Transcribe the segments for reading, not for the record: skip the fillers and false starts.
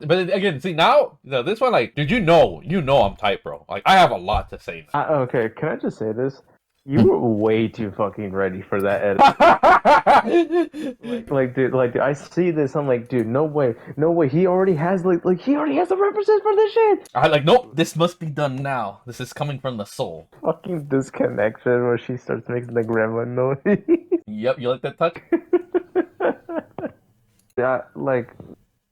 But again, see now, this one, like, dude, you know I'm tight, bro. Like, I have a lot to say Okay, can I just say this? You now. were way too fucking ready for that edit. Dude, I see this. I'm like, dude, no way, no way. He already has he already has the references for this shit. I like, nope, this must be done now. This is coming from the soul. Fucking disconnection where she starts making the gremlin noise. Yep, you like that touch? Yeah, like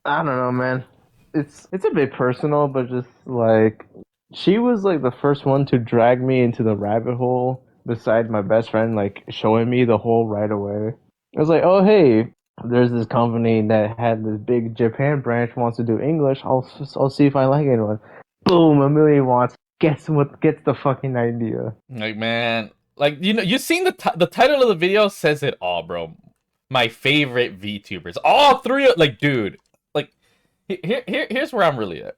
I don't know, man. It's a bit personal, but just like she was like the first one to drag me into the rabbit hole beside my best friend, like showing me the hole right away. I was like, oh hey, there's this company that had this big Japan branch wants to do English. I'll see if I like anyone. Boom, a million watts. Guess what? Gets the fucking idea. Like, man, like, you seen the title of the video says it all, bro. My favorite VTubers, all three. Like, dude, like, here's where I'm really at.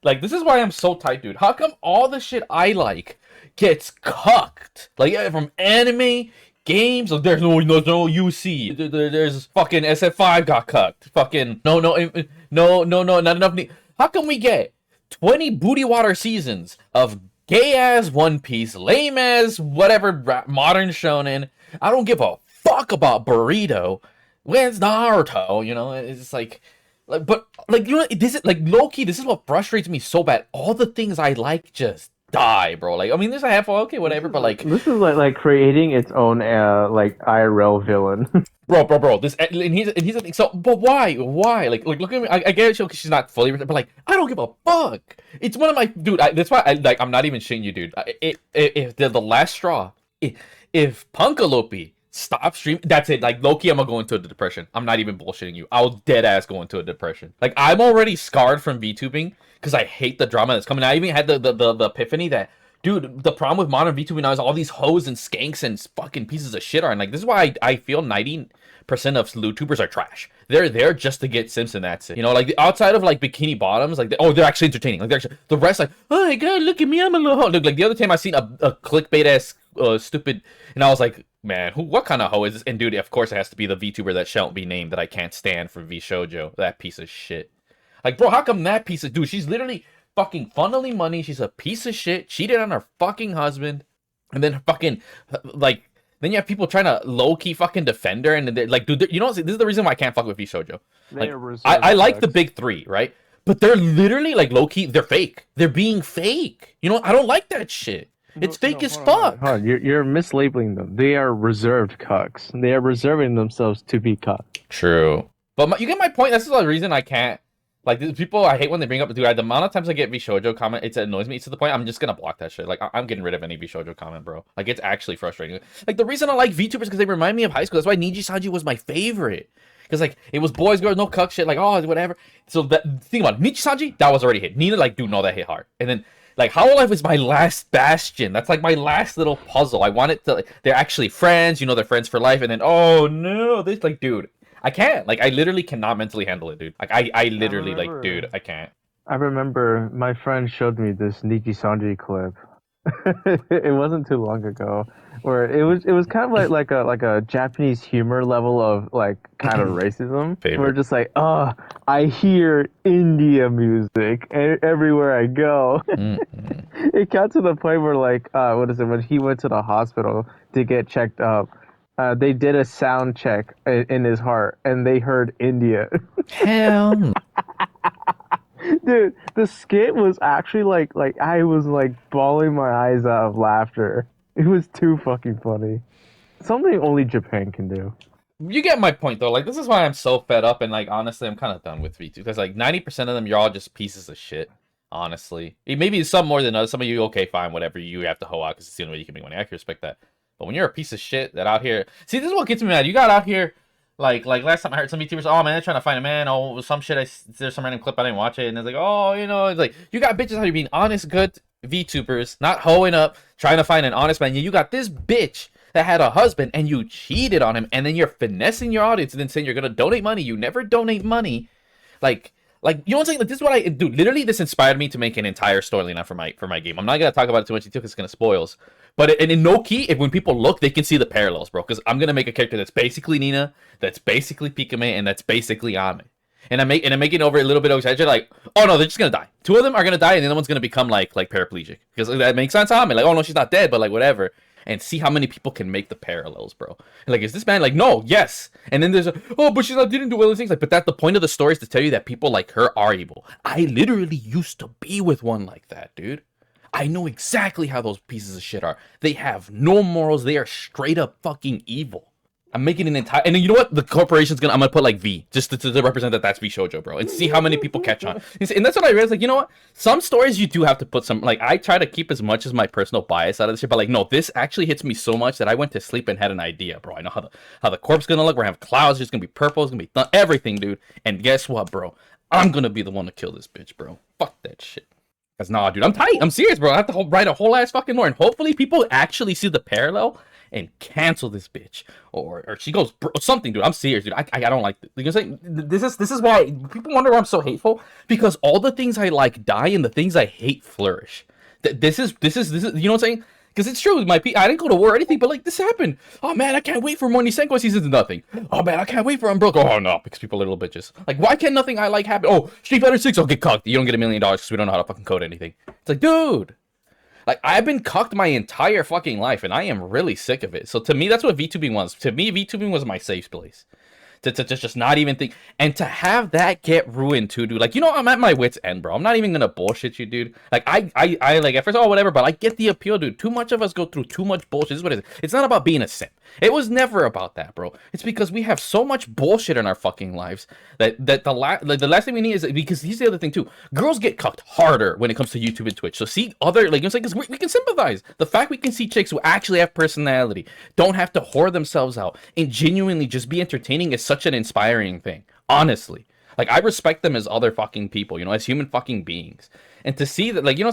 Like, this is why I'm so tight, dude. How come all the shit I like gets cucked? Like, from anime, games. Like, there's no UC. There's fucking SF5 got cucked. Fucking no, not enough. How come we get 20 booty water seasons of gay ass One Piece, lame ass whatever modern shonen? I don't give a fuck about burrito. Where's Naruto? You know, it's just like, but like, you know, this is like low key. This is what frustrates me so bad. All the things I like just die, bro. Like, I mean, there's a handful, okay, whatever, but like, This is like creating its own like IRL villain. bro. This and he's the thing. So, but why? Like, look at me. I get it, because she's not fully, but like, I don't give a fuck. It's one of my dude. That's why I'm not even shitting you, dude. If the last straw, if Punkalopi stop streaming, that's it. Like, low-key, I'm gonna go into a depression. I'm not even bullshitting you. I'll dead ass go into a depression. Like, I'm already scarred from VTubing because I hate the drama that's coming. I even had the epiphany that, dude, the problem with modern VTubing now is all these hoes and skanks and fucking pieces of shit are. And like, this is why I feel 90% of YouTubers are trash. They're there just to get Sims, and that's it. You know, like, the outside of like bikini bottoms, like, they're actually entertaining. Like, the rest, like, oh my god, look at me, I'm a little hoe. Like, the other time I seen a clickbait ass stupid, and I was like, man, what kind of hoe is this? And dude, of course it has to be the VTuber that shall be named that I can't stand for VShojo. That piece of shit. Like, bro, how come that piece of dude? She's literally fucking funneling money. She's a piece of shit. Cheated on her fucking husband, and then fucking like. Then you have people trying to low-key fucking defend her, and like, dude, you know, this is the reason why I can't fuck with VShojo. Like, I like the big three, right? But they're literally like low-key, they're fake. They're being fake. You know, I don't like that shit. It's fake as fuck. Hold on. You're mislabeling them. They are reserved cucks. They are reserving themselves to be cucked. True. But you get my point. That's the reason I can't. Like, these people, I hate when they bring up, dude, the amount of times I get VShojo comment, it annoys me. It's to the point I'm just gonna block that shit. Like, I'm getting rid of any VShojo comment, bro. Like, it's actually frustrating. Like, the reason I like VTubers is because they remind me of high school. That's why Niji Sanji was my favorite. Because, like, it was boys, girls, no cuck shit. Like, oh, whatever. So, think about it. Niji Sanji, that was already hit. Nina, like, dude, no, that hit hard. And then, like, Hololive is my last bastion. That's, like, my last little puzzle. I want it to, like, they're actually friends. You know, they're friends for life. And then, oh, no, this, like, dude. I can't. Like, I literally cannot mentally handle it, dude. Like, I literally, like, dude, I can't. I remember my friend showed me this Niki Sanji clip. It wasn't too long ago, where it was kind of like a Japanese humor level of like kind of racism. Favorite. We're just like, oh, I hear India music everywhere I go. It got to the point where like, what is it? When he went to the hospital to get checked up. They did a sound check in his heart, and they heard India. Hell no. Dude, the skit was actually like I was like bawling my eyes out of laughter. It was too fucking funny. Something only Japan can do. You get my point, though. Like, this is why I'm so fed up, and, like, honestly, I'm kind of done with VTube. Because, like, 90% of them, you're all just pieces of shit, honestly. Maybe some more than others. Some of you, okay, fine, whatever. You have to hoe out because it's the only way you can make money. I can respect that. But when you're a piece of shit that out here... See, this is what gets me mad. You got out here... Like last time I heard some YouTubers, oh man, they're trying to find a man. Oh, some shit. There's some random clip I didn't watch it, and it's like, oh, you know, it's like you got bitches out here being honest, good VTubers, not hoeing up, trying to find an honest man. You got this bitch that had a husband, and you cheated on him, and then you're finessing your audience, and then saying you're gonna donate money. You never donate money, like you know what I'm saying? Like, this is what I do. Literally, this inspired me to make an entire storyline for my game. I'm not gonna talk about it too much because it's gonna spoils. But in no key, if when people look, they can see the parallels, bro. Because I'm gonna make a character that's basically Nina, that's basically Pikame, and that's basically Ame. And I'm making it over a little bit exaggerated, like, oh no, they're just gonna die. Two of them are gonna die, and the other one's gonna become like paraplegic. Because that makes sense. I'm like, oh no, she's not dead, but like whatever. And see how many people can make the parallels, bro. And like, is this man like, no, yes? And then there's oh, but she's not didn't do all these things. Like, but that's the point of the story is to tell you that people like her are evil. I literally used to be with one like that, dude. I know exactly how those pieces of shit are. They have no morals. They are straight up fucking evil. I'm making an entire, and then you know what? The corporation's I'm gonna put like V just to represent that that's V shoujo, bro, and see how many people catch on. And that's what I realized. Like, you know what? Some stories you do have to put some. Like, I try to keep as much as my personal bias out of this shit, but like, no, this actually hits me so much that I went to sleep and had an idea, bro. I know how the corpse gonna look. We're gonna have clouds. It's gonna be purple. It's gonna be everything, dude. And guess what, bro? I'm gonna be the one to kill this bitch, bro. Fuck that shit. Cause nah, dude, I'm tight. I'm serious, bro. I have to write a whole ass fucking lore, and hopefully people actually see the parallel and cancel this bitch, or she goes something, dude. I'm serious, dude. I don't like this. You know, this is why people wonder why I'm so hateful, because all the things I like die and the things I hate flourish. This is you know what I'm saying? Because it's true. I didn't go to war or anything, but like this happened. Oh man, I can't wait for Morning Senko seasons. Nothing. Oh man, I can't wait for Unbroke. Oh no, because people are little bitches. Like, why can't nothing I like happen? Oh, Street Fighter 6, I'll get cucked. You don't get $1 million because we don't know how to fucking code anything. It's like, dude. Like, I've been cucked my entire fucking life, and I am really sick of it. So to me, that's what VTubing was. To me, VTubing was my safe place. To just not even think, and to have that get ruined too, dude. Like, you know, I'm at my wit's end, bro. I'm not even gonna bullshit you, dude. Like, I like at first, oh whatever, but I get the appeal, dude. Too much of us go through too much bullshit. This is what it is. It's not about being a simp. It was never about that, bro. It's because we have so much bullshit in our fucking lives that the last thing we need is, because here's the other thing too. Girls get cucked harder when it comes to YouTube and Twitch. So see other, like, it's like, we can sympathize. The fact we can see chicks who actually have personality, don't have to whore themselves out, and genuinely just be entertaining is such an inspiring thing. Honestly. Like, I respect them as other fucking people, you know, as human fucking beings. And to see that, like, you know,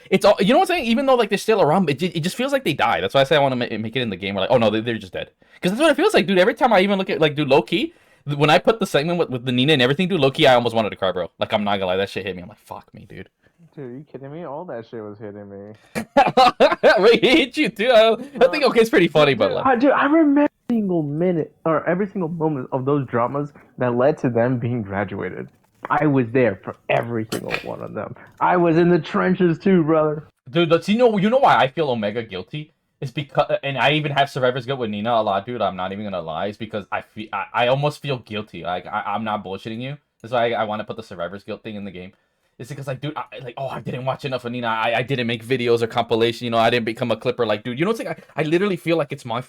it's all, you know what I'm saying? Even though, like, they're still around, it just feels like they die. That's why I say I want to make it in the game. Where, like, oh, no, they're just dead. Because that's what it feels like, dude. Every time I even look at, like, dude, low-key, when I put the segment with the Nina and everything, dude, low-key, I almost wanted to cry, bro. Like, I'm not gonna lie, that shit hit me. I'm like, fuck me, dude. Dude, are you kidding me? All that shit was hitting me. Right, it hit you, too. I think, okay, it's pretty funny, but, like... Dude, I remember every single minute, or every single moment of those dramas that led to them being graduated. I was there for every single one of them. I was in the trenches too, brother. Dude, you know why I feel Omega guilty? It's because, and I even have survivor's guilt with Nina a lot, dude. I'm not even gonna lie. It's because I almost feel guilty. Like, I'm not bullshitting you. That's why I want to put the survivor's guilt thing in the game. It's because, like, dude, I didn't watch enough of Nina. I didn't make videos or compilation. You know, I didn't become a clipper. Like, dude, you know what's like? I literally feel like it's my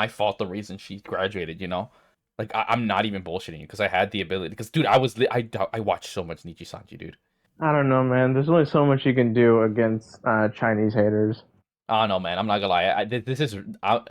fault the reason she graduated. You know. Like, I'm not even bullshitting you, because I had the ability. Because, dude, I watched so much Nichi-Sanji, dude. I don't know, man. There's only so much you can do against Chinese haters. Oh no, man! I'm not gonna lie. This is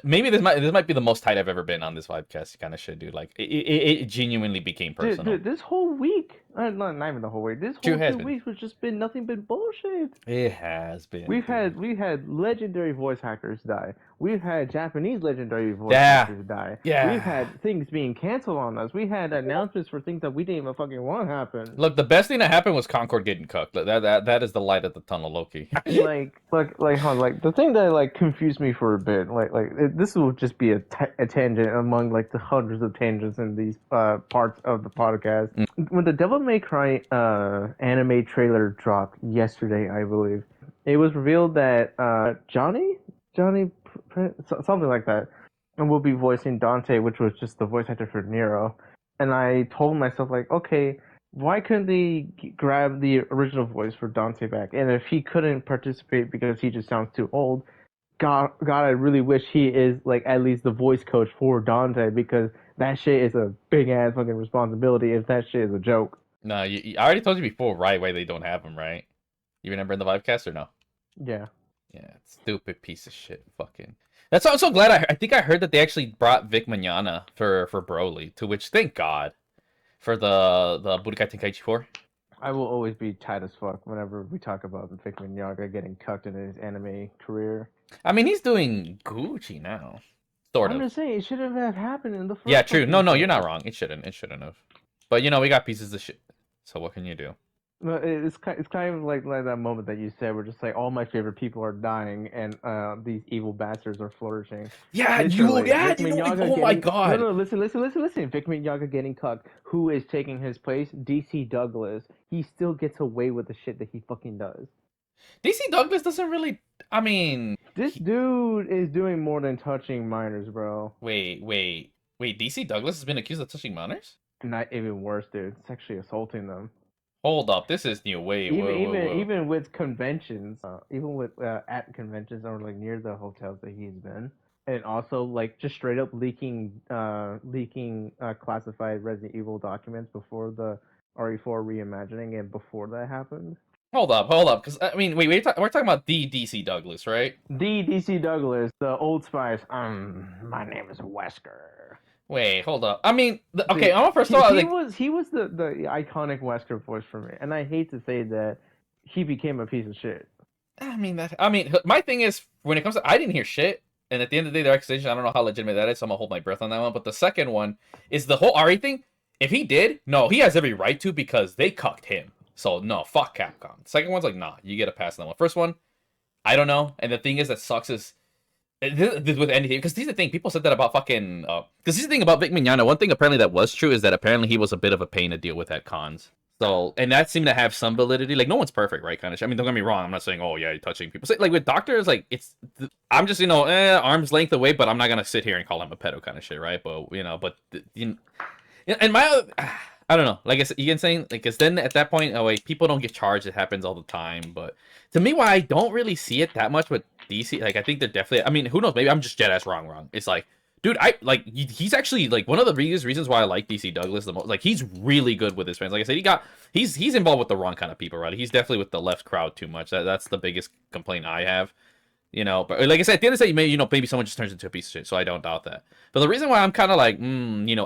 maybe this might be the most tight I've ever been on this podcast kind of shit, dude. Like, it genuinely became personal. Dude, this whole week, not even the whole week. This whole 2 weeks was just been nothing but bullshit. It has been. We had legendary voice hackers die. We've had Japanese legendary voice hackers die. Yeah. We've had things being canceled on us. We had announcements for things that we didn't even fucking want to happen. Look, the best thing that happened was Concord getting cooked. That is the light at the tunnel, Loki. like the thing that like confused me for a bit. This will just be a tangent among like the hundreds of tangents in these parts of the podcast. When the Devil May Cry anime trailer dropped yesterday, I believe, it was revealed that Johnny, something like that, and will be voicing Dante, which was just the voice actor for Nero. And I told myself, like, okay, why couldn't they grab the original voice for Dante back? And if he couldn't participate because he just sounds too old, God, I really wish he is like at least the voice coach for Dante, because that shit is a big ass fucking responsibility if that shit is a joke. No, I already told you before, right? Why they don't have him, right? You remember in the vibecast or no? Yeah. Yeah, stupid piece of shit, fucking. That's why I'm so glad. I think I heard that they actually brought Vic Mignogna for Broly, to which, thank God, for the Budokai Tenkaichi 4. I will always be tight as fuck whenever we talk about Vic Mignogna getting cucked in his anime career. I mean, he's doing Gucci now, sort of. I'm just saying, it shouldn't have happened in the first. Yeah, true. No, you're not wrong. It shouldn't have. But you know, we got pieces of shit. So what can you do? No, it's kind of like that moment that you said, where just like all my favorite people are dying and these evil bastards are flourishing. Literally, Vic You know, like, Miyaga oh my getting god. listen. Vic Miyaga getting cucked. Who is taking his place? DC Douglas. He still gets away with the shit that he fucking does. DC Douglas doesn't really. I mean, This dude is doing more than touching minors, bro. wait. DC Douglas has been accused of touching minors. Not even worse, dude. Sexually assaulting them. Hold up, this is new. Wait, Even whoa, whoa, even whoa. even with conventions, even with at conventions or like near the hotels that he's been, and also like just straight up leaking classified Resident Evil documents before the RE4 reimagining and before that happened. Hold up, because I mean, we're talking about the DC Douglas, right? The DC Douglas, the Old Spice. My name is Wesker. Wait, hold up. I mean, okay, Dude, I'm gonna first of all like. he was the iconic Wesker voice for me, and I hate to say that he became a piece of shit. I mean, my thing is when it comes to I didn't hear shit, and at the end of the day, the accusation I don't know how legitimate that is, so I'm gonna hold my breath on that one. But the second one is the whole Ari thing. If he did, no, he has every right to because they cucked him. So no, fuck Capcom. Second one's like, nah, you get a pass on that one. First one, I don't know. And the thing is that sucks is with anything because this is the thing. People said that about fucking. Because this is the thing about Vic Mignogna. One thing apparently that was true is that apparently he was a bit of a pain to deal with at cons. So, and that seemed to have some validity. Like, no one's perfect, right? Kind of shit. I mean, don't get me wrong. I'm not saying, oh, yeah, you're touching people. So, like, with doctors, like, I'm just, arm's length away, but I'm not going to sit here and call him a pedo kind of shit, right? But, and my, I don't know. Like I said, you get saying, like, because then at that point, oh, wait, people don't get charged. It happens all the time. But to me, why I don't really see it that much with DC, like, I think they're definitely, I mean, who knows? Maybe I'm just dead ass wrong. It's like, dude, he's actually like one of the biggest reasons why I like DC Douglas the most. Like he's really good with his fans. Like I said, he's involved with the wrong kind of people, right? He's definitely with the left crowd too much. That's the biggest complaint I have. But like I said, at the end of the day, maybe someone just turns into a piece of shit. So I don't doubt that. But the reason why I'm kind of like,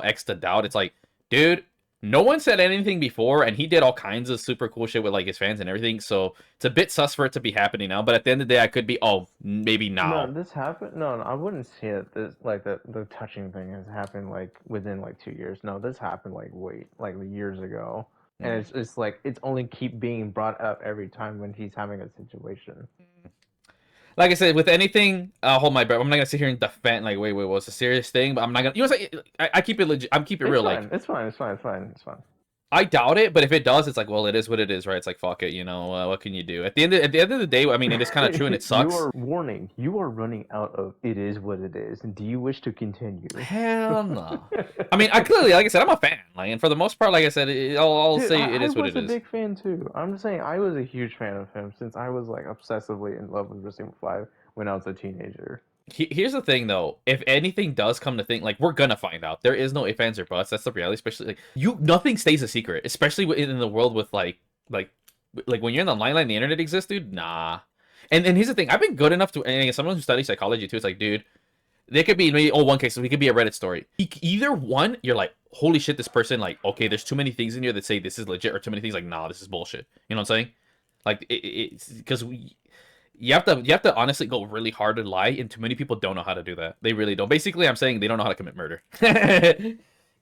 X to doubt, it's like, dude, no one said anything before, and he did all kinds of super cool shit with like his fans and everything. So it's a bit sus for it to be happening now. But at the end of the day, I could be, maybe now. No, this happened. No, I wouldn't say that this like the touching thing has happened like within like 2 years. No, this happened like years ago, and Hmm. it's like it's only keep being brought up every time when he's having a situation. Like I said, with anything, I'll hold my breath. I'm not gonna sit here and defend like, wait, what's a serious thing? But I'm not gonna. I keep it legit. I'm keep it It's real. fine. Like, It's fine. It's fine. It's fine. It's fine. I doubt it, but if it does, it's like, well, it is what it is, right? It's like, fuck it, what can you do? At the end of the day, I mean, it is kind of true and it You sucks. are warning. You are running out of it is what it is. Do you wish to continue? Hell no. I mean, I clearly, like I said, I'm a fan. Like, and for the most part, like I said, I'll Dude, say it I is what was it a is. big fan too. I'm just saying I was a huge fan of him since I was like obsessively in love with Resident Evil 5 when I was a teenager. Here's the thing, though. If anything does come to think, like we're gonna find out. There is no ifs, ands, or buts. That's the reality. Especially like nothing stays a secret. Especially in the world with like when you're in the limelight, and the internet exists, dude. Nah. And here's the thing. I've been good enough to, and someone who studies psychology too. It's like, dude, there could be maybe one case. We could be a Reddit story. Either one, you're like, holy shit, this person, like, okay, there's too many things in here that say this is legit, or too many things like, nah, this is bullshit. You know what I'm saying? Like it's because you have to honestly go really hard and lie, and too many people don't know how to do that. They really don't. Basically, I'm saying they don't know how to commit murder.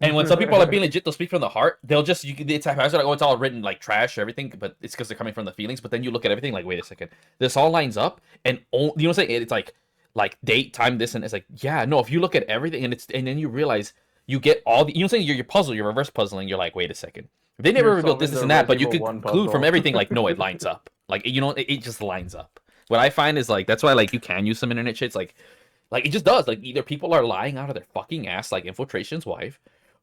And when some people are being legit, they'll speak from the heart. They'll just it's like, oh, it's all written like trash or everything, but it's because they're coming from the feelings. But then you look at everything like, wait a second, this all lines up, and you know what I'm saying? It's like date, time, this, and it's like, yeah, no. If you look at everything, and then you realize you get all the, you know what I'm saying? Your puzzle, your reverse puzzling. You're like, wait a second, they never You're revealed solving this the and that, but you Resident Evil could 1 conclude from puzzle. everything like, no, it lines up. Like it just lines up. What I find is like that's why like you can use some internet shits like it just does. Like either people are lying out of their fucking ass like Infiltration's wife,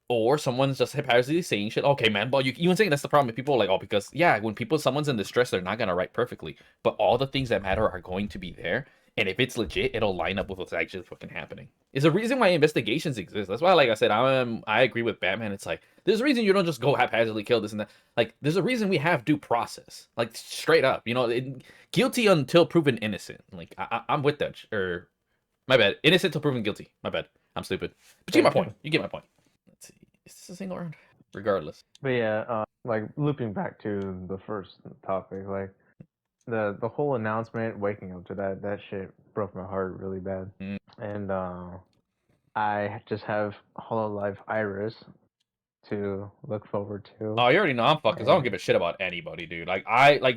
or someone's just haphazardly saying shit. Okay, man, but you know saying that's the problem with people are like, oh, because yeah, when someone's in distress, they're not gonna write perfectly. But all the things that matter are going to be there. And if it's legit, it'll line up with what's actually fucking happening. Is a reason why investigations exist. That's why, like I said, I agree with Batman. It's like there's a reason you don't just go haphazardly kill this and that. Like there's a reason we have due process. Like straight up, guilty until proven innocent. Like I'm with that. Or my bad, innocent till proven guilty. My bad. I'm stupid. But you get my point. You get my point. Let's see. Is this a single round? Regardless. But yeah, like looping back to the first topic, like the whole announcement, waking up to that shit broke my heart really bad. Mm. And I just have Hololive Iris, to look forward to. Oh, you already know I'm fucked because I don't give a shit about anybody, dude. Like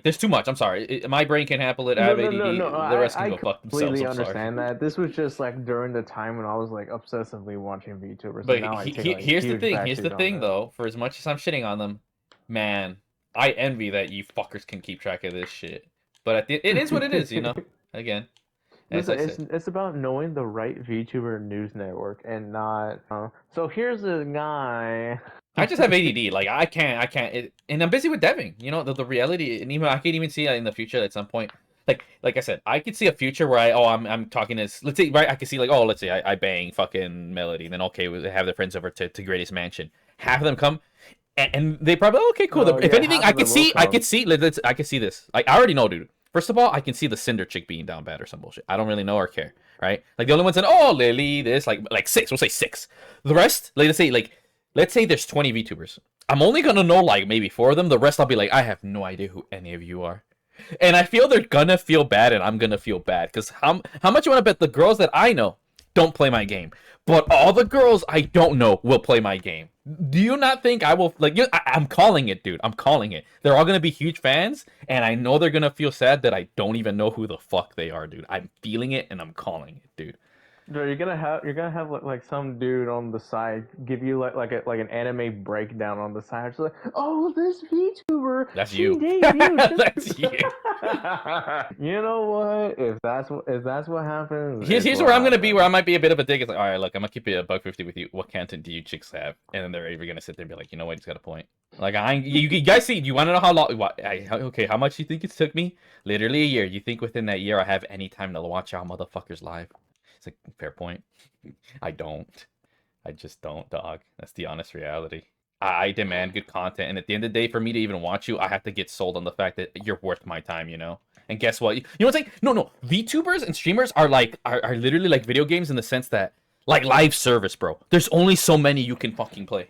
there's too much. I'm sorry. My brain can't handle it. I have ADD. The rest can I go fuck themselves. completely I'm sorry. understand that. This was just like during the time when I was like obsessively watching VTubers, But and now I take like here's the huge thing. Here's the backseat on thing, it. though. For as much as I'm shitting on them, man, I envy that you fuckers can keep track of this shit. But it is what it is, you know. Again, as I Listen, said. it's about knowing the right VTuber news network and not. So here's a guy. I just have ADD. Like I can't. And I'm busy with deving. You know the reality, and even I can even see that in the future at some point. Like I said, I could see a future where I'm talking this. Let's say right, I could see like let's say I bang fucking Melody, and then okay, we have their friends over to Greatest Mansion. Half of them come, and they probably okay, cool. Oh, If yeah, anything, half of them will I come. could see. I could see this. Like I already know, dude. First of all, I can see the Cinder chick being down bad or some bullshit. I don't really know or care, right? Like the only ones that Lily, this like six. We'll say six. The rest, let's say there's 20 VTubers. I'm only gonna know like maybe 4 of them. The rest I'll be like, I have no idea who any of you are. And I feel they're gonna feel bad, and I'm gonna feel bad because how much you want to bet the girls that I know don't play my game, but all the girls I don't know will play my game. Do you not think I will like? I'm calling it, dude. I'm calling it. They're all gonna be huge fans, and I know they're gonna feel sad that I don't even know who the fuck they are, dude. I'm feeling it, and I'm calling it, dude. Bro, you're gonna have like some dude on the side give you like an anime breakdown on the side. It's like, oh, this VTuber, That's she you. debuted. That's you. You know what? If that's what happens, Here's where I'm gonna be, where I might be a bit of a dick. It's like, all right, look, I'm gonna keep it $1.50 with you. What content do you chicks have? And then they're even gonna sit there and be like, you know what? He's got a point. Like, you guys see? You want to know how long? Okay, how much you think it took me? Literally a year. You think within that year I have any time to watch y'all motherfuckers live? It's like, fair point. I don't. I just don't, dog. That's the honest reality. I demand good content, and at the end of the day, for me to even watch you, I have to get sold on the fact that you're worth my time, you know? And guess what? You know what I'm saying? No. VTubers and streamers are like, are literally like video games in the sense that, like live service, bro. There's only so many you can fucking play.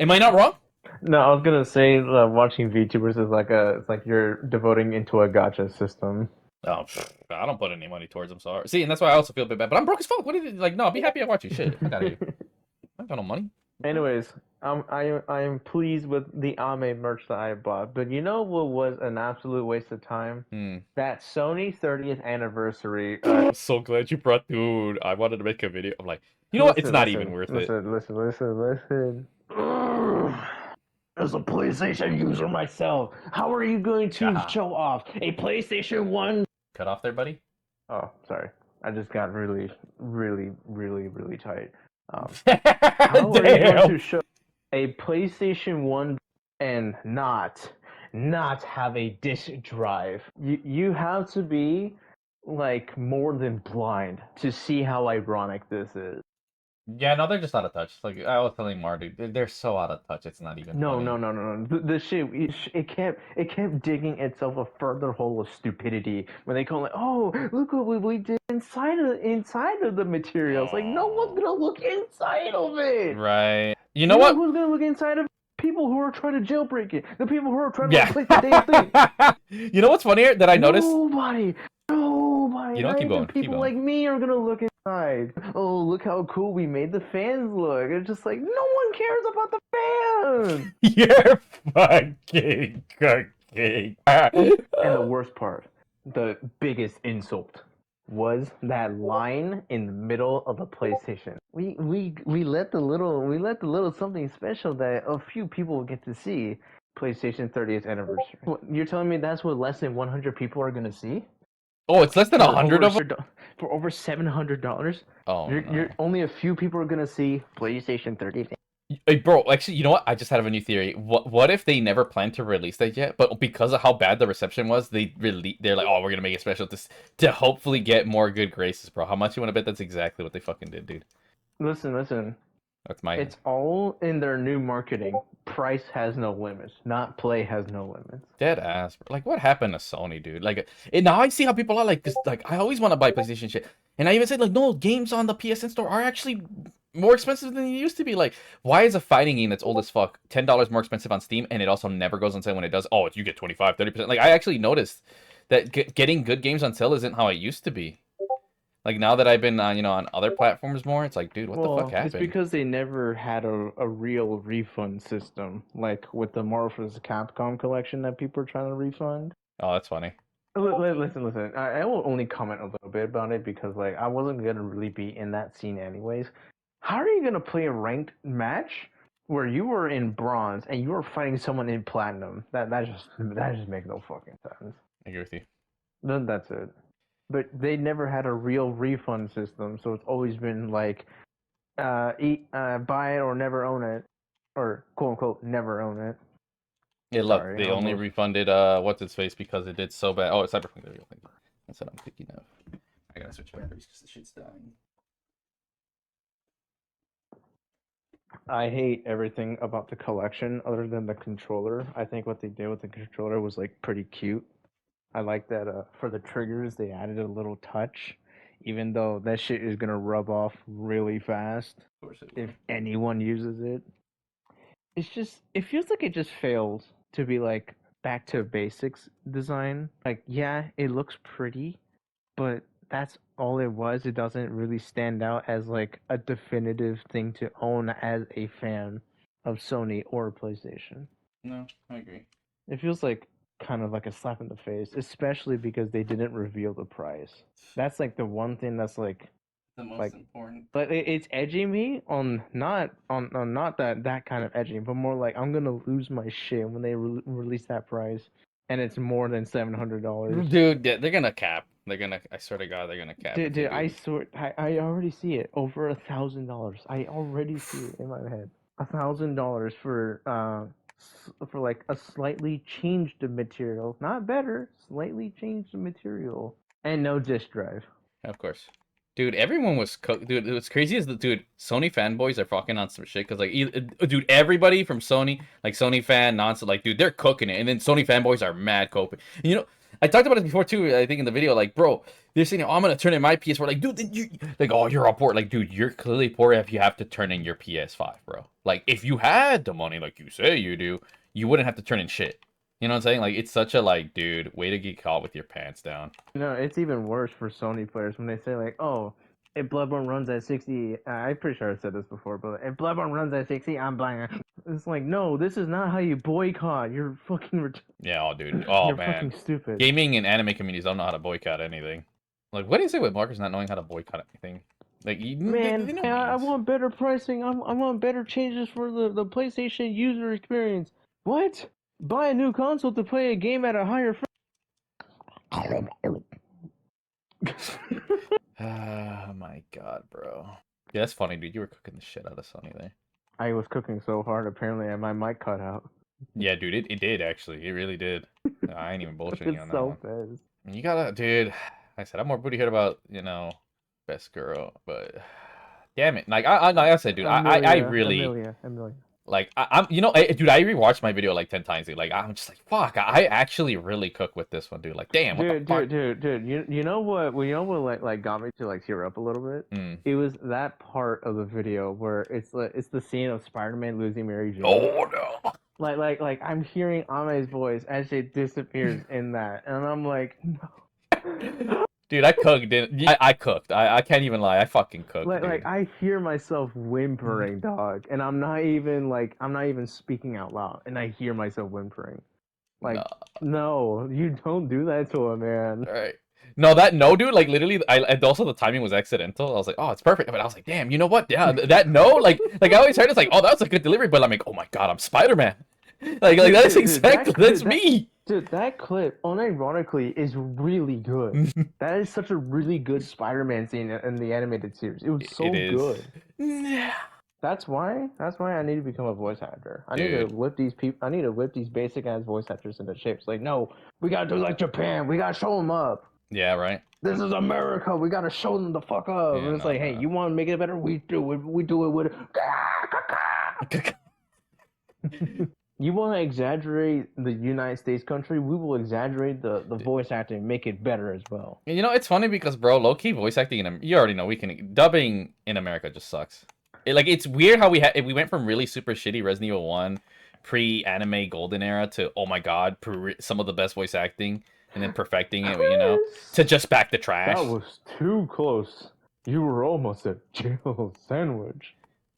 Am I not wrong? No, I was gonna say watching VTubers is it's like you're devoting into a gacha system. Oh, I don't put any money towards them, sorry. See, and that's why I also feel a bit bad. But I'm broke as fuck. What is it? Like, no, be happy I watch you. Shit, fuck out of here. I got no money. Anyways, I am pleased with the Ame merch that I bought, but you know what was an absolute waste of time? That Sony 30th anniversary. I'm so glad you brought, dude. I wanted to make a video. I'm like, you know what? It's not even worth it. Listen. As a PlayStation user myself, how are you going to show off a PlayStation 1? Cut off there, buddy. Oh, sorry. I just got really tight. How Damn. are you going to show a PlayStation 1 and not have a disk drive? You have to be like more than blind to see how ironic this is. Yeah, no, they're just out of touch. Like I was telling Mar, dude, they're so out of touch. It's not even. No. funny. The shit, it kept digging itself a further hole of stupidity when they call it. Oh, look what we did inside of the materials. Like no one's gonna look inside of it. Right. You know what? Who's gonna look inside of it? People who are trying to jailbreak it. The people who are trying to replace the damn thing. You know what's funnier that I noticed? Nobody. You know, keep going. People like me are gonna look inside. Oh, look how cool we made the fans look. It's just like no one cares about the fans. You're fucking cooking. And the worst part, the biggest insult, was that line in the middle of the PlayStation. We let the little something special that a few people get to see. PlayStation 30th anniversary. You're telling me that's what less than 100 people are gonna see? Oh, it's less than 100 of them? For over $700? Oh, you're only a few people are gonna see PlayStation 30th. Hey, bro, actually, you know what? I just have a new theory. What if they never planned to release that yet? But because of how bad the reception was, they're like, oh, we're gonna make it special to hopefully get more good graces, bro. How much you want to bet that's exactly what they fucking did, dude? Listen. That's my. It's all in their new marketing. Price has no limits. Not play has no limits. Dead ass. Bro. Like, what happened to Sony, dude? Like, now I see how people are like, cause like I always want to buy PlayStation shit, and I even said like, no, games on the PSN store are actually more expensive than they used to be. Like, why is a fighting game that's old as fuck $10 more expensive on Steam, and it also never goes on sale when it does? Oh, you get 25, 30%. Like, I actually noticed that getting good games on sale isn't how it used to be. Like now that I've been on, on other platforms more, it's like, dude, what the fuck Well, it's happened? because they never had a real refund system, like with the Marvel vs. Capcom collection that people are trying to refund. Oh, that's funny. Listen. I will only comment a little bit about it because like I wasn't gonna really be in that scene anyways. How are you gonna play a ranked match where you were in bronze and you were fighting someone in platinum? That just makes no fucking sense. I agree with you. Then that's it. But they never had a real refund system, so it's always been like buy it or never own it, or quote unquote never own it. Yeah, look, Sorry, they only almost. refunded what's its face because it did so bad. Oh, it's Cyberpunk the real thing. That's what I'm thinking of. I gotta switch batteries because the shit's dying. I hate everything about the collection other than the controller. I think what they did with the controller was like pretty cute. I like that for the triggers they added a little touch, even though that shit is gonna rub off really fast Of course it if will. anyone uses it. It feels like it just failed to be like back to basics design. Like, yeah, it looks pretty, but that's all it was. It doesn't really stand out as like a definitive thing to own as a fan of Sony or PlayStation. No, I agree. It feels like kind of like a slap in the face, especially because they didn't reveal the price. That's like the one thing that's The most like important. but it's edging me on not that kind of edging, but more like I'm gonna lose my shit when they release that price, and it's more than $700. Dude, they're gonna cap. They're gonna. I swear to God, they're gonna cap if they Dude, do. I swear, I already see it over $1,000. I already see it in my head. $1,000 for like a slightly changed material, not better, slightly changed material, and no disk drive. Of course. Dude, everyone was cooked. Dude, what's crazy is that, dude, Sony fanboys are fucking on some shit. Because, like, dude, everybody from Sony, like, Sony fan, nonsense, like, dude, they're cooking it. And then Sony fanboys are mad coping. And, I talked about it before, too, I think, in the video. Like, bro, they're saying, oh, I'm going to turn in my PS4. Like, dude, then like, oh, you're all poor. Like, dude, you're clearly poor if you have to turn in your PS5, bro. Like, if you had the money, like you say you do, you wouldn't have to turn in shit. You know what I'm saying? Like, it's such a, like, dude, way to get caught with your pants down. It's even worse for Sony players when they say like, "Oh, if Bloodborne runs at 60," I'm pretty sure I said this before, but if Bloodborne runs at 60, I'm buying it. It's like, no, this is not how you boycott. You're fucking Yeah, oh, dude. Oh, you're man. fucking stupid. Gaming and anime communities don't know how to boycott anything. Like, what do you say with Marcus not knowing how to boycott anything? Like, Man, I means. want better pricing. I want better changes for the PlayStation user experience. What? Buy a new console to play a game at a higher. Oh my god, bro. Yeah, that's funny, dude. You were cooking the shit out of Sony there. I was cooking so hard, apparently, my mic cut out. Yeah, dude, it did actually. It really did. I ain't even bullshitting you on It's that so one. fast. You gotta, dude. I said I'm more booty head about, best girl, but damn it. Like like I said, dude, I really Amelia. like I'm dude, I rewatched my video like 10 times, dude. Like I'm just like, fuck, I actually really cook with this one, dude. Like, damn, what the fuck? Dude. You know what? You know what? Like got me to like tear up a little bit. Mm. It was that part of the video where it's the scene of Spider-Man losing Mary Jane. Oh no. Like I'm hearing Ame's voice as she disappears in that, and I'm like, no. Dude, I cooked it. I cooked. I can't even lie. I fucking cooked, dude. Like I hear myself whimpering, dog, and I'm not even speaking out loud, and I hear myself whimpering. Like, no, you don't do that to a man. All right. No, dude, like literally, and also the timing was accidental. I was like, oh, it's perfect. But I was like, damn, you know what? Yeah, that no, like I always heard it's like, oh, that was a good delivery. But I'm like, oh my god, I'm Spider-Man. Like that's exactly that's me. Dude, that clip, unironically, is really good. That is such a really good Spider-Man scene in the animated series. It was so good. Yeah. That's why I need to become a voice actor. I need to whip these people. I need to whip these basic ass voice actors into shape. It's like, no, we gotta do like Japan. We gotta show them up. Yeah, right. This is America. We gotta show them the fuck up. Yeah, and it's like, hey, you want to make it better? We do it. We do it with. You want to exaggerate the United States country? We will exaggerate the voice acting, and make it better as well. It's funny because, bro, low-key voice acting you already know dubbing in America just sucks. It's weird how we went from really super shitty Resident Evil 1, pre-anime golden era to oh my god, some of the best voice acting, and then perfecting it, to Chris! just back the That trash. was too close. You were almost a jail sandwich.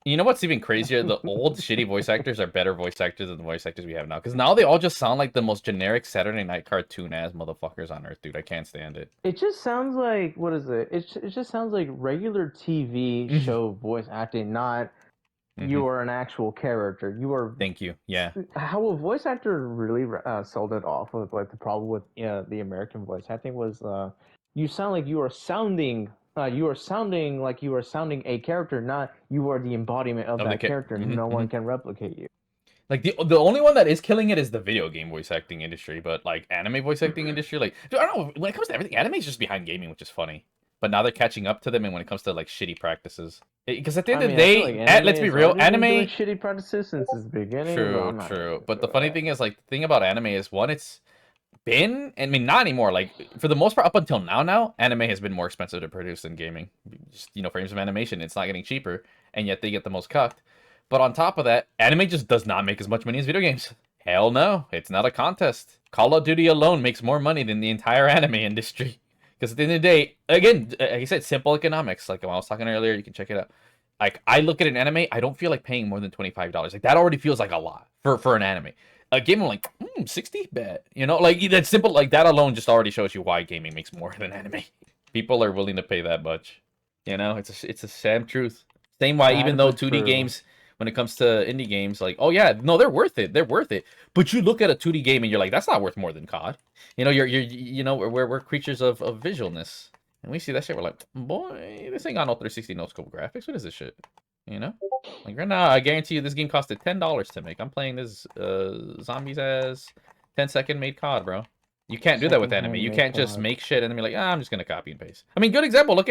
You know what's even crazier? The old shitty voice actors are better voice actors than the voice actors we have now. Because now they all just sound like the most generic Saturday Night cartoon ass motherfuckers on earth, dude. I can't stand it. It just sounds like what is it? It just sounds like regular TV show voice acting, not you are an actual character. You are. Thank you. Yeah. How a voice actor really sold it off of like the problem with the American voice acting was you sound like you are sounding like you are sounding a character, not you are the embodiment of that character. No one can replicate you. Like the only one that is killing it is the video game voice acting industry, but like anime voice acting industry, like dude, I don't know, when it comes to everything, anime is just behind gaming, which is funny. But now they're catching up to them, and when it comes to like shitty practices, because at the end of the day, let's be real, anime doing shitty practices since its beginning. True. But the funny thing is, like, the thing about anime is one, it's been, I mean, not anymore. Like for the most part, up until now, anime has been more expensive to produce than gaming. Just frames of animation, it's not getting cheaper, and yet they get the most cucked. But on top of that, anime just does not make as much money as video games. Hell no, it's not a contest. Call of Duty alone makes more money than the entire anime industry. Because at the end of the day, again, like I said, simple economics. Like when I was talking earlier, you can check it out. Like I look at an anime, I don't feel like paying more than $25. Like that already feels like a lot for an anime. A game, I'm like, 60, bet. Like that simple, like that alone just already shows you why gaming makes more than anime. People are willing to pay that much. It's a sad truth. Same why even though 2D games, when it comes to indie games, like, oh yeah, no, they're worth it. They're worth it. But you look at a 2D game and you're like, that's not worth more than COD. We're creatures of visualness. And we see that shit, we're like, boy, this ain't got no 360 no scope graphics. What is this shit? Like right now, I guarantee you this game costed $10 to make. I'm playing this zombies as 10-second made COD, bro. You can't do that with anime. You can't just make shit and then be like, I'm just gonna copy and paste. I mean, good example.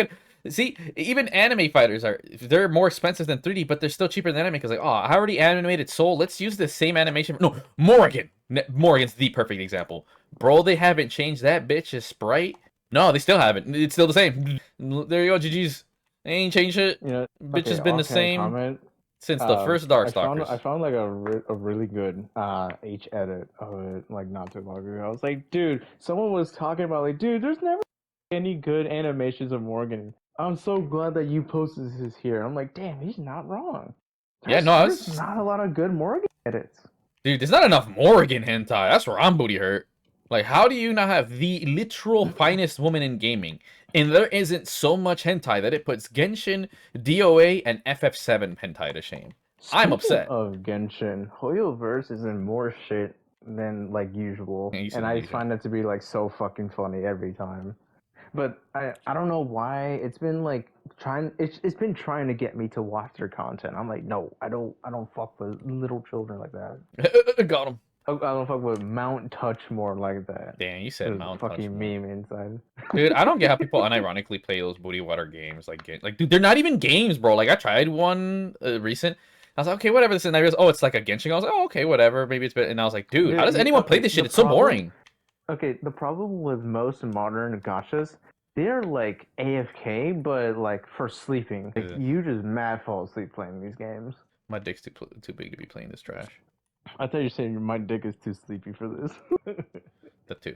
See, even anime fighters they're more expensive than 3D, but they're still cheaper than anime because like, I already animated Soul. Let's use the same animation. No, Morrigan. Morrigan's the perfect example, bro. They haven't changed that bitch's sprite. No, they still haven't. It's still the same. There you go, GG's. They ain't changed it. Bitch has been the same since the first Darkstalkers. I found like a really good H edit of it like not too long ago. I was like, dude, someone was talking about like, dude, there's never any good animations of Morgan. I'm so glad that you posted this here. I'm like, damn, he's not wrong. There's not a lot of good Morgan edits. Dude, there's not enough Morgan hentai. That's where I'm booty hurt. Like, how do you not have the literal finest woman in gaming? And there isn't so much hentai that it puts Genshin, DOA, and FF7 hentai to shame. I'm upset. Of Genshin, Hoyoverse is in more shit than like usual, and I find that to be like so fucking funny every time. But I don't know why it's been like it's been trying to get me to watch their content. I'm like, no, I don't fuck with little children like that. Got him. I don't fuck with Mount Touchmore like that. Damn, you said Mount Touchmore. Fucking meme inside. Dude, I don't get how people unironically play those booty water games. Like, dude, they're not even games, bro. Like, I tried one recent. I was like, okay, whatever. And I realized, it's like a Genshin. I was like, oh, okay, whatever. Maybe it's been. And I was like, dude, how does anyone play this shit? It's so boring. Okay, the problem with most modern gachas, they're like AFK, but like for sleeping. Like, you just mad fall asleep playing these games. My dick's too big to be playing this trash. I thought you were saying my dick is too sleepy for this. That too.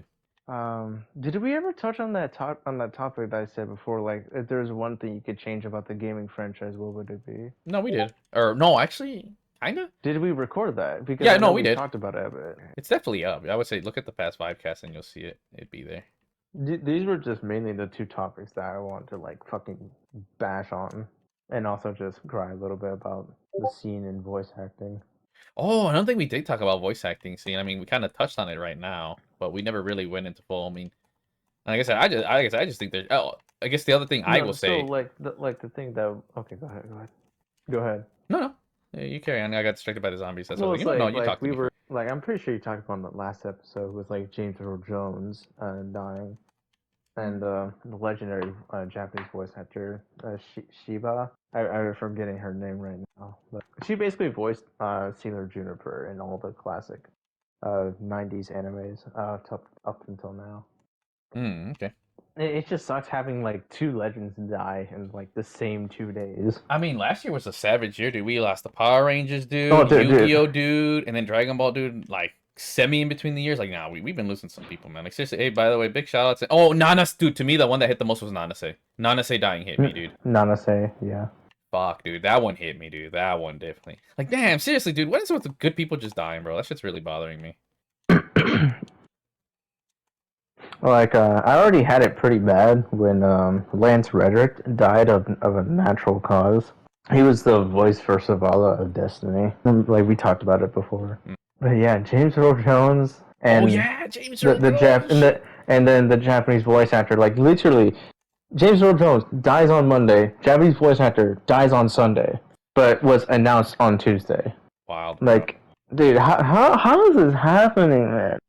Did we ever touch on that topic that I said before? Like, if there's one thing you could change about the gaming franchise, what would it be? No, we did. Or no, actually, kinda. Did we record that? Because yeah, no, we did. Talked about it a bit. It's definitely up. I would say look at the past vibecast and you'll see it. It'd be there. These were just mainly the two topics that I want to like fucking bash on, and also just cry a little bit about the scene in voice acting. Oh, I don't think we did talk about voice acting scene. I mean, we kind of touched on it right now, but we never really went into full. I mean, like I said, I just think there's. Oh, I guess the other thing I will say. So like the thing that. Okay, go ahead. No, you carry on. I got distracted by the zombies. That's well, you talked to me. Like, I'm pretty sure you talked about the last episode with like James Earl Jones dying, and the legendary Japanese voice actor Shiba. I'm forgetting her name right now, but she basically voiced Sailor Juniper in all the classic 90s animes up until now. Okay. it just sucks having like 2 legends die in like the same 2 days. I mean, last year was a savage year, dude. We lost the Power Rangers, dude, Oh, dude. Yu-Gi-Oh, dude, and then Dragon Ball, dude. Like semi in between the years. Like, nah, we've been losing some people, man. Like seriously. Hey, by the way, big shout out to Nanas, dude. To me, the one that hit the most was Nanase. Nanase dying hit me, dude. Nanase, yeah. Fuck, dude. That one hit me, dude. That one definitely. Like, damn, seriously, dude. What is it with the good people just dying, bro? That shit's really bothering me. Like, I already had it pretty bad when Lance Reddick died of a natural cause. He was the voice for Zavala of Destiny. Like, we talked about it before. But yeah, James Earl Jones and James Earl Jones. And then the Japanese voice actor. Like, literally, James Earl Jones dies on Monday. Japanese voice actor dies on Sunday, but was announced on Tuesday. Wild. Like, dude, how is this happening, man?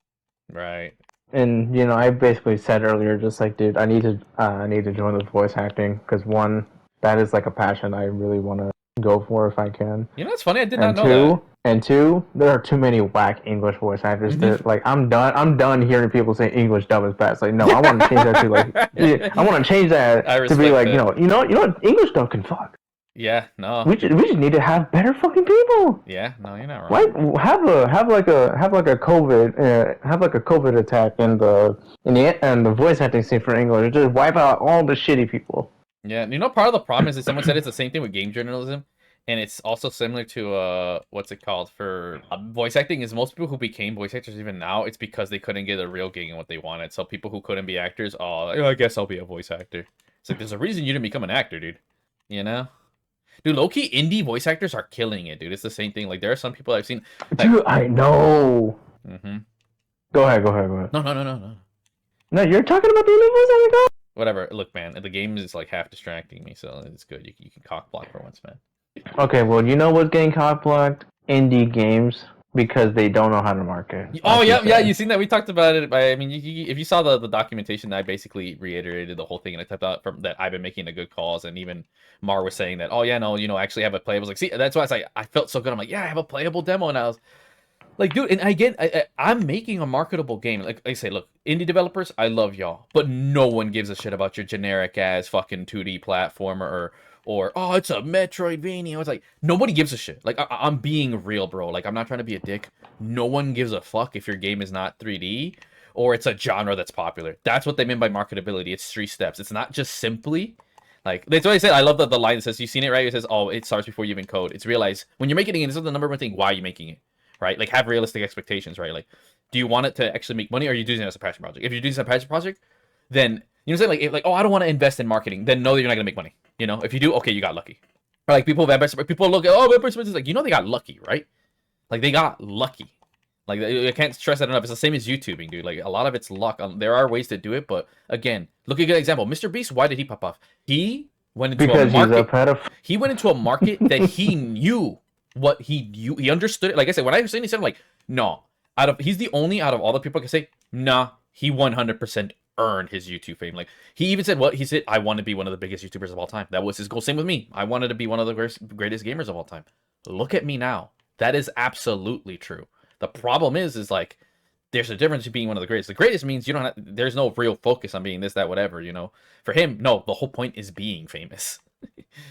Right. And you know, I basically said earlier, just like, dude, I need to join the voice acting because one, that is like a passion I really want to go for if I can. You know, it's funny. I did not know that. And two, there are too many whack English voice actors that, like, I'm done hearing people say English dub is best. Like, no, I want to change that to like, I want to change that to be like, that. you know what, English dub can fuck. Yeah, no. We just need to have better fucking people. Yeah, no, you're not wrong. Like, have like a COVID attack in the voice acting scene for English. Just wipe out all the shitty people. Yeah, you know, part of the problem is that someone said it's the same thing with game journalism, and it's also similar to what's it called for voice acting. Is most people who became voice actors even now, it's because they couldn't get a real gig in what they wanted. So people who couldn't be actors, I guess I'll be a voice actor. It's like there's a reason you didn't become an actor, dude. You know. Dude, low-key indie voice actors are killing it, dude. It's the same thing. Like, there are some people I've seen... Like... Dude, I know! Mm-hmm. Go ahead. No. No, you're talking about the indie voice actor? Whatever. Look, man, the game is, like, half distracting me, so it's good. You can cock block for once, man. Okay, well, you know what's getting cock blocked? Indie games. Because they don't know how to market. Oh, yeah, you seen that? We talked about it. I mean, if you saw the documentation, I basically reiterated the whole thing, and I thought that I've been making a good calls, and even Mar was saying that, oh, yeah, no, I actually have a playable. I was like, see, that's why I was like, I felt so good. I'm like, yeah, I have a playable demo, and I was like, dude, and again, I'm making a marketable game. Like I say, look, indie developers, I love y'all, but no one gives a shit about your generic-ass fucking 2D platformer or oh, it's a Metroidvania. It's like, nobody gives a shit. Like, I'm being real, bro. Like, I'm not trying to be a dick. No one gives a fuck if your game is not 3D or it's a genre that's popular. That's what they mean by marketability. It's 3 steps. It's not just simply, like, that's what I said. I love the line that says, you've seen it, right? It says, oh, it starts before you even code. It's realize, when you're making it, this is the number one thing, why are you making it, right? Like, have realistic expectations, right? Like, do you want it to actually make money or are you using it as a passion project? If you're doing it as a passion project, then, you know what I'm saying? Like, oh, I don't want to invest in marketing. Then know that you're not going to make money. You know, if you do, okay, you got lucky. Or like people look at, Vampire Survivors, like, you know, they got lucky, right? Like, they got lucky. Like, I can't stress that enough. It's the same as YouTubing, dude. Like, a lot of it's luck. There are ways to do it, but again, look at a good example. Mr. Beast, why did he pop off? He went into a market. He went into a market that he knew what he knew. He understood it. Like I said, when I was saying, he said, like, no. He's the only out of all the people I can say, nah, he 100% earned his YouTube fame. Like, he even said what he said, I want to be one of the biggest YouTubers of all time. That was his goal. Same with me. I wanted to be one of the greatest gamers of all time. Look at me now. That is absolutely true. The problem is like, there's a difference between being one of the greatest. The greatest means you don't have, there's no real focus on being this, that, whatever, you know. For him, no, the whole point is being famous.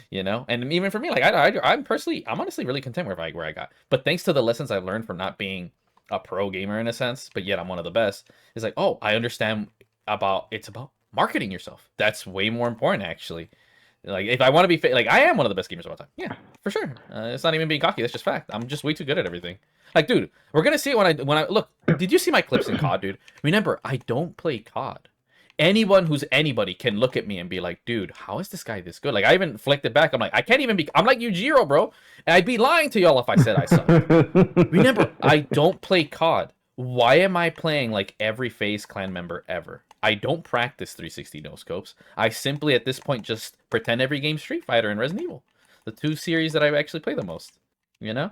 You know, and even for me, like, I'm honestly really content where I got. But thanks to the lessons I've learned from not being a pro gamer in a sense, but yet I'm one of the best, is like, oh, I understand it's about marketing yourself. That's way more important, actually. Like, if I want to be like, I am one of the best gamers of all time. Yeah, for sure. It's not even being cocky. That's just fact. I'm just way too good at everything. Like, dude, we're gonna see it when I look. Did you see my clips in COD, dude? Remember, I don't play COD. Anyone who's anybody can look at me and be like, dude, how is this guy this good? Like, I even flicked it back. I'm like, I can't even be. I'm like Yujiro, bro. And I'd be lying to y'all if I said I suck. Remember, I don't play COD. Why am I playing like every FaZe clan member ever? I don't practice 360 no scopes. I simply, at this point, just pretend every game Street Fighter and Resident Evil. The 2 series that I actually play the most. You know?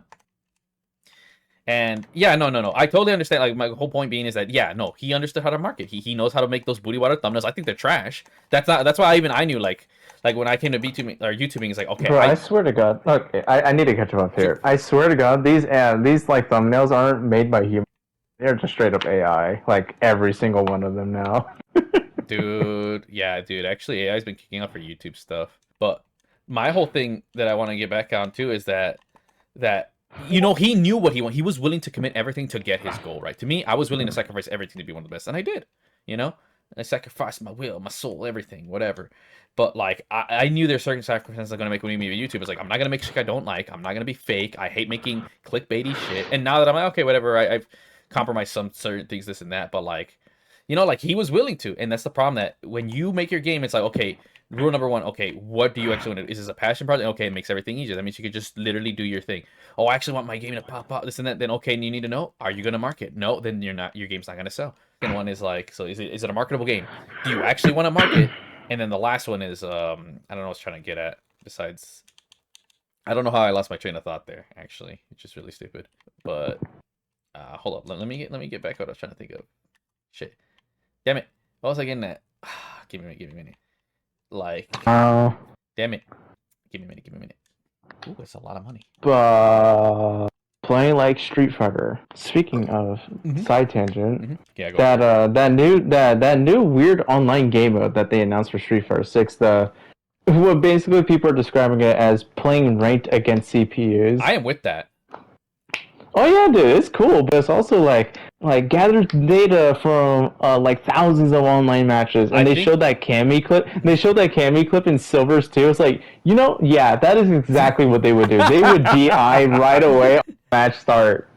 And, yeah, no. I totally understand. Like, my whole point being is that, yeah, no, he understood how to market. He knows how to make those booty water thumbnails. I think they're trash. That's why I knew, like when I came to VTubing, or YouTubing, it's like, okay. Bro, I swear to God. Okay, I need to catch up here. I swear to God, these like, thumbnails aren't made by humans. They're just straight up AI. Like, every single one of them now. dude. Yeah, dude. Actually, AI's been kicking off for YouTube stuff. But my whole thing that I want to get back on too is that he knew what he wanted. He was willing to commit everything to get his goal, right? To me, I was willing to sacrifice everything to be one of the best, and I did. You know, I sacrificed my will, my soul, everything, whatever. But like, I knew there's certain sacrifices I'm gonna make when we meet YouTube. It's like I'm not gonna make shit I don't like. I'm not gonna be fake. I hate making clickbaity shit. And now that I'm like, okay, whatever, I've compromised some certain things, this and that. But like, like he was willing to, and that's the problem. That when you make your game, it's like, okay, rule number one, okay, what do you actually want to do? Is this a passion project? Okay, it makes everything easier. That means you could just literally do your thing. Oh, I actually want my game to pop out, this and that. Then okay, and you need to know, are you gonna market? No, then you're not. Your game's not gonna sell. Second one is like, so is it a marketable game? Do you actually want to market? And then the last one is, I don't know what I was trying to get at. Besides, I don't know how I lost my train of thought there. Actually, it's just really stupid. But hold up, let me get back what I was trying to think of. Shit, damn it, what was I getting at? Give me a minute. Like, damn it, give me a minute. Ooh, that's a lot of money. Playing like Street Fighter. Speaking of side tangent, yeah, go that new weird online game mode that they announced for Street Fighter 6, what basically people are describing it as playing ranked against CPUs. I am with that. Oh yeah, dude, it's cool, but it's also like gathers data from like thousands of online matches, and they showed that Cammy clip. They showed that Cammy clip in Silvers too. It's like, yeah, that is exactly what they would do. They would DI right away on match start.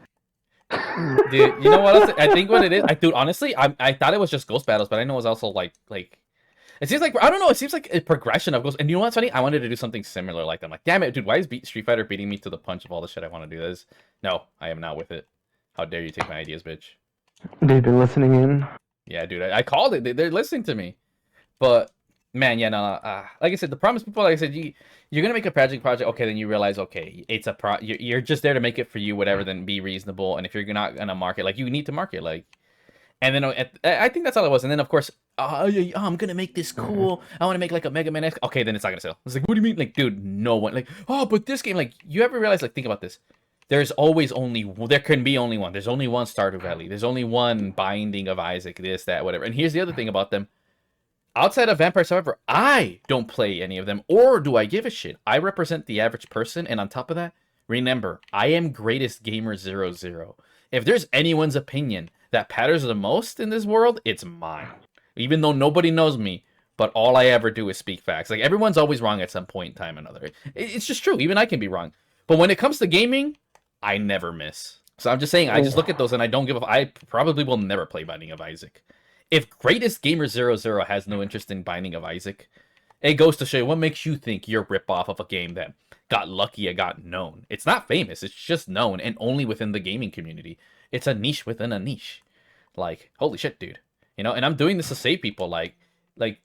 Dude, you know what else? I think what it is, dude, honestly, I thought it was just ghost battles, but I know it was also like it seems like, I don't know, it seems like a progression of ghosts. And you know what's funny? I wanted to do something similar like that. I'm like, damn it, dude, why is Street Fighter beating me to the punch of all the shit I want to do this? No, I am not with it. How dare you take my ideas, bitch. They've been listening in. Yeah, dude, I called it. They're listening to me. But, man, yeah, no, like I said, the problem is people, like I said, you're going to make a project, okay, then you realize, okay, it's you're just there to make it for you, whatever, then be reasonable. And if you're not going to market, like, you need to market, like, and then I think that's all it was. And then, of course, I'm going to make this cool. I want to make, like, a Mega Man X. Okay, then it's not going to sell. It's like, what do you mean? Like, dude, no one. Like, oh, but this game, like, you ever realize, like, think about this. There can be only one. There's only one Stardew Valley. There's only one Binding of Isaac, this, that, whatever. And here's the other thing about them. Outside of Vampire Survivor, I don't play any of them, or do I give a shit? I represent the average person, and on top of that, remember, I am greatest gamer 00. If there's anyone's opinion that matters the most in this world, it's mine. Even though nobody knows me, but all I ever do is speak facts. Like, everyone's always wrong at some point in time or another. It's just true. Even I can be wrong. But when it comes to gaming, I never miss. So I'm just saying, I just look at those and I don't give a... I probably will never play Binding of Isaac. If Greatest Gamer 00 has no interest in Binding of Isaac, it goes to show you what makes you think you're a rip-off of a game that got lucky and got known. It's not famous. It's just known, and only within the gaming community. It's a niche within a niche. Like, holy shit, dude. And I'm doing this to save people. Like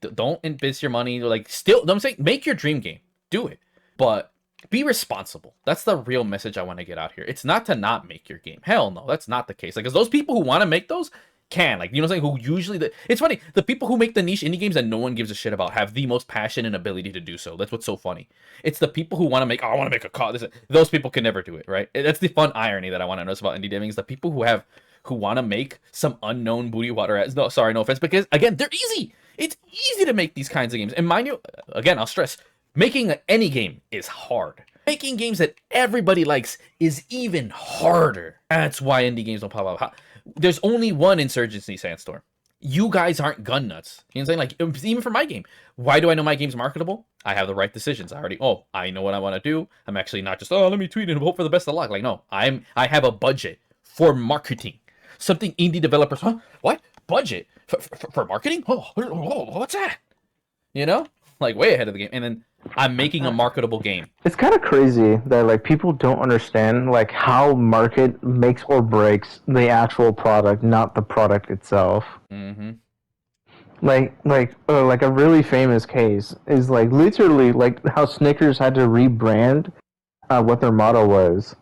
don't invest your money. Like, still, I'm saying, make your dream game. Do it. But be responsible. That's the real message I want to get out here. It's not to not make your game. Hell no, that's not the case. Like, because those people who want to make those can. Like, you know what I'm saying? Who usually... It's funny. The people who make the niche indie games that no one gives a shit about have the most passion and ability to do so. That's what's so funny. It's the people who want to make... Oh, I want to make a car. Those people can never do it, right? That's the fun irony that I want to notice about indie gaming is the people who want to make some unknown booty water ads. No, sorry, no offense. Because, again, they're easy. It's easy to make these kinds of games. And mind you, again, I'll stress, making any game is hard. Making games that everybody likes is even harder. That's why indie games don't pop up. There's only one Insurgency Sandstorm. You guys aren't gun nuts. You know what I'm saying? Like, even for my game. Why do I know my game's marketable? I have the right decisions. I know what I want to do. I'm actually not just, let me tweet and hope for the best of luck. Like, no, I have a budget for marketing. Something indie developers, what? Budget? For marketing? What's that? Like, way ahead of the game. And then I'm making a marketable game. It's kind of crazy that, like, people don't understand, like, how market makes or breaks the actual product, not the product itself. Mm-hmm. Like a really famous case is, like, literally, like, how Snickers had to rebrand what their motto was.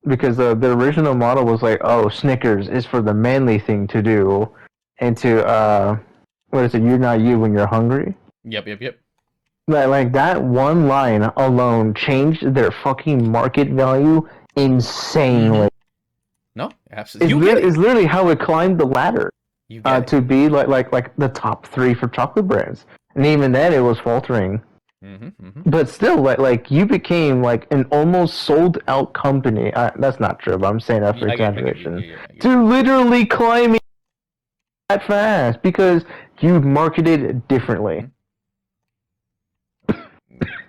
Because the original model was like, Snickers is for the manly thing to do. And to, what is it, you're not you when you're hungry? Yep. Like, that one line alone changed their fucking market value insanely. No, absolutely. It's literally how it climbed the ladder. You get to be like the top 3 for chocolate brands, and even then it was faltering. But still, like you became like an almost sold out company. That's not true, but I'm saying that for exaggeration. To literally climbing that fast because you marketed differently.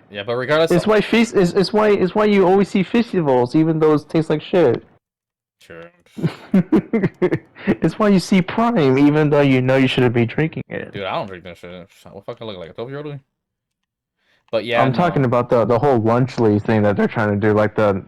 Yeah, but regardless, it's why you always see festivals, even though it tastes like shit. Sure. It's why you see Prime, even though you know you shouldn't be drinking it. Dude, I don't drink that shit. What fuck I look like a 12-year-old? But yeah, I'm talking about the whole Lunchly thing that they're trying to do, like the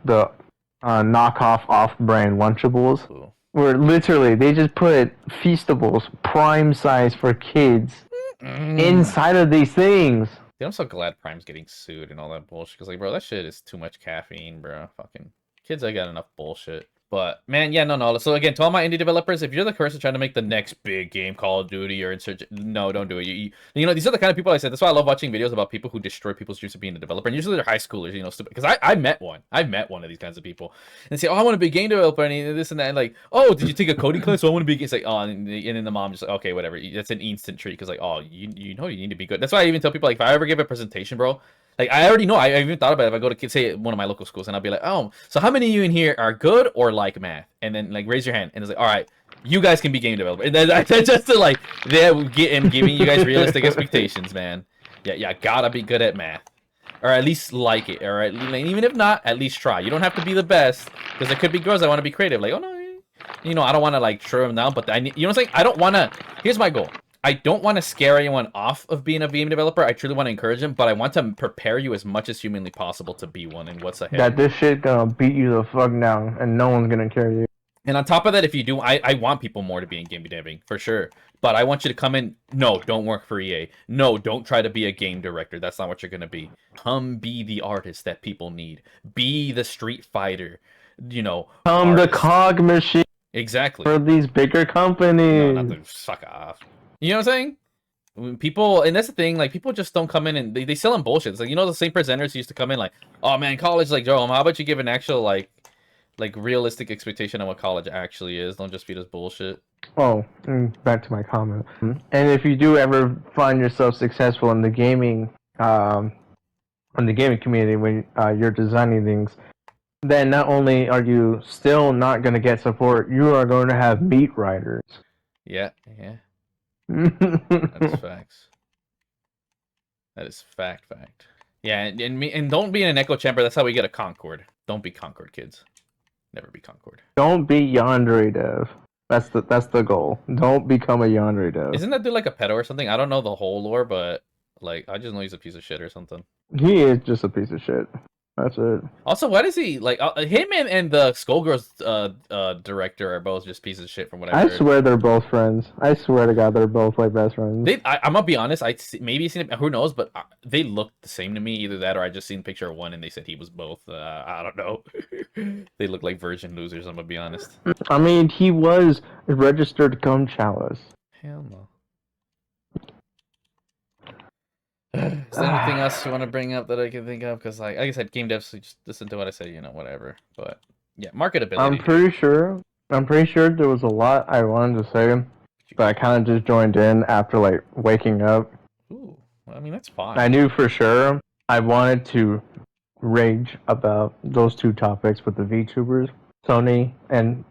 knockoff off-brand Lunchables. Ooh. Where literally they just put Feastables prime size for kids inside of these things. Dude, I'm so glad Prime's getting sued and all that bullshit. Because, like, bro, that shit is too much caffeine, bro. Fucking kids, I got enough bullshit. But, man, yeah, no. So, again, to all my indie developers, if you're the person trying to make the next big game, Call of Duty or Insurgent, no, don't do it. You know, these are the kind of people I said. That's why I love watching videos about people who destroy people's dreams of being a developer. And usually they're high schoolers, you know, stupid. Because I met one. I've met one of these kinds of people. And say, oh, I want to be a game developer and this and that. And like, oh, did you take a coding class? So I want to be a game. It's like, oh, and then the mom just like, okay, whatever. That's an instant treat. Because, like, oh, you know you need to be good. That's why I even tell people, like, if I ever give a presentation, bro, like, I already know. I even thought about it. If I go to, say, one of my local schools, and I'll be like, oh, so how many of you in here are good or like math? And then, like, raise your hand. And it's like, all right, you guys can be game developers. And then just to, like, giving you guys realistic expectations, man. Yeah, gotta be good at math. Or at least like it. Or even if not, at least try. You don't have to be the best. Because there could be girls that want to be creative. Like, oh, no, you know, I don't want to, like, throw them down. But, you know what I'm saying? I don't want to. Here's my goal. I don't want to scare anyone off of being a game developer. I truly want to encourage them, but I want to prepare you as much as humanly possible to be one and what's ahead. That this shit gonna beat you the fuck down, and no one's gonna carry you. And on top of that, if you do, I want people more to be in game deving, for sure. But I want you to come in, no, don't work for EA. No, don't try to be a game director. That's not what you're going to be. Come be the artist that people need. Be the Street Fighter, you know. Come artist. The cog machine. Exactly. For these bigger companies. No, not the fuck off. You know what I'm saying? When people, and that's the thing, like, people just don't come in and they sell them bullshit. It's like, you know, the same presenters used to come in like, oh man, college, like, Joe, how about you give an actual, like realistic expectation of what college actually is? Don't just feed us bullshit. Oh, back to my comment. And if you do ever find yourself successful in the gaming, community when you're designing things, then not only are you still not going to get support, you are going to have meat writers. Yeah. That's facts. That is fact. Yeah, and don't be in an echo chamber. That's how we get a Concord. Don't be Concord, kids. Never be Concord. Don't be yandere dev. That's the goal. Don't become a yandere dev. Isn't that dude like a pedo or something? I don't know the whole lore, but like I just know he's a piece of shit or something. He is just a piece of shit. That's it. Also, why does he like him and the Skullgirls director are both just pieces of shit from what I've heard. I swear they're both friends. I swear to God, they're both like best friends. I'm gonna be honest. Maybe seen it. Who knows? But they look the same to me. Either that, or I just seen a picture of one and they said he was both. I don't know. They look like virgin losers. I'm gonna be honest. I mean, he was registered cum chalice. Hell no. Is there anything else you want to bring up that I can think of? Because, like I said, game devs, so just listen to what I say, you know, whatever. But, yeah, marketability. I'm pretty sure there was a lot I wanted to say, but I kind of just joined in after, like, waking up. Ooh, well, I mean, that's fine. I knew for sure I wanted to rage about those two topics with the VTubers, Sony, and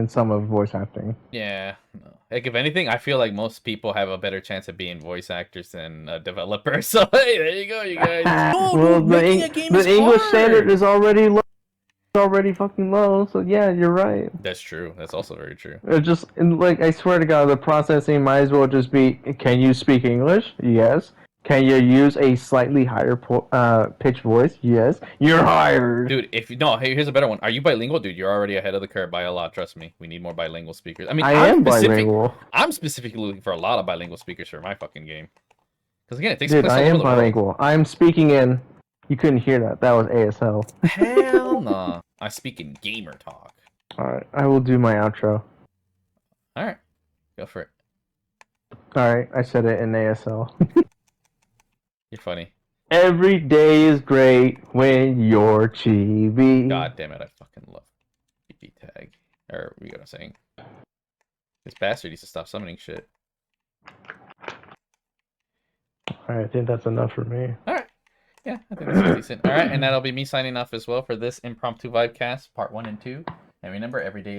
some of voice acting. Yeah, no. Like, if anything, I feel like most people have a better chance of being voice actors than developers. So, hey, there you go, you guys. No, well, dude, the English standard is already low. It's already fucking low, so yeah, you're right. That's true. That's also very true. It just, like, I swear to God, the processing might as well just be, can you speak English? Yes. Can you use a slightly higher pitch voice? Yes. You're hired. Dude, here's a better one. Are you bilingual? Dude, you're already ahead of the curve by a lot. Trust me. We need more bilingual speakers. I mean, I am bilingual. I'm specifically looking for a lot of bilingual speakers for my fucking game. Because again, it takes place all over the world. I am bilingual. I'm speaking in. You couldn't hear that. That was ASL. Hell no. I speak in gamer talk. Alright, I will do my outro. Alright. Go for it. Alright, I said it in ASL. You're funny. Every day is great when you're chibi. God damn it, I fucking love PP tag. Or we gotta sing. This bastard needs to stop summoning shit. Alright, I think that's enough for me. Alright. Yeah, I think this is decent. Alright, and that'll be me signing off as well for this impromptu vibecast, part 1 and 2. And remember, every day